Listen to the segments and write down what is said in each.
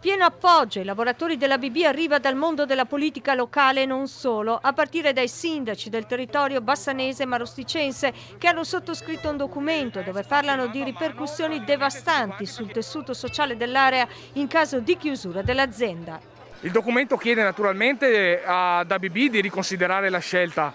Pieno appoggio ai lavoratori dell'ABB arriva dal mondo della politica locale e non solo, a partire dai sindaci del territorio bassanese e marosticense che hanno sottoscritto un documento dove parlano di ripercussioni devastanti sul tessuto sociale dell'area in caso di chiusura dell'azienda. Il documento chiede naturalmente ad ABB di riconsiderare la scelta,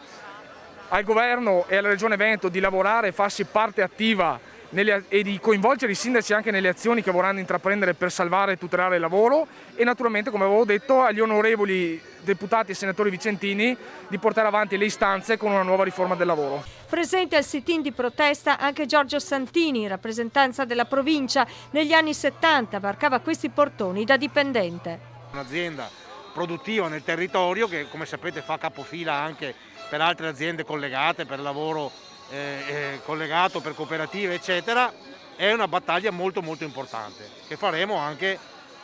al governo e alla Regione Veneto di lavorare e farsi parte attiva e di coinvolgere i sindaci anche nelle azioni che vorranno intraprendere per salvare e tutelare il lavoro e naturalmente, come avevo detto, agli onorevoli deputati e senatori vicentini di portare avanti le istanze con una nuova riforma del lavoro. Presente al sit-in di protesta anche Giorgio Santini, in rappresentanza della provincia. Negli anni 70 varcava questi portoni da dipendente. Un'azienda produttiva nel territorio che, come sapete, fa capofila anche per altre aziende collegate, per lavoro collegato, per cooperative eccetera. È una battaglia molto importante che faremo anche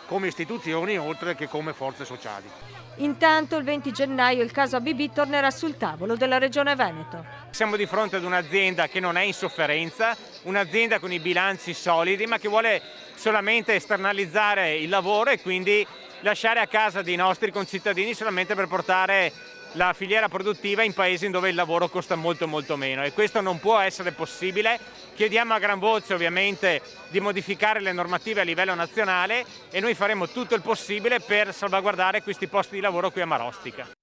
come istituzioni oltre che come forze sociali. Intanto il 20 gennaio il caso ABB tornerà sul tavolo della Regione Veneto. Siamo di fronte ad un'azienda che non è in sofferenza, un'azienda con i bilanci solidi ma che vuole solamente esternalizzare il lavoro e quindi lasciare a casa dei nostri concittadini solamente per portare la filiera produttiva in paesi dove il lavoro costa molto meno e questo non può essere possibile. Chiediamo a gran voce ovviamente di modificare le normative a livello nazionale e noi faremo tutto il possibile per salvaguardare questi posti di lavoro qui a Marostica.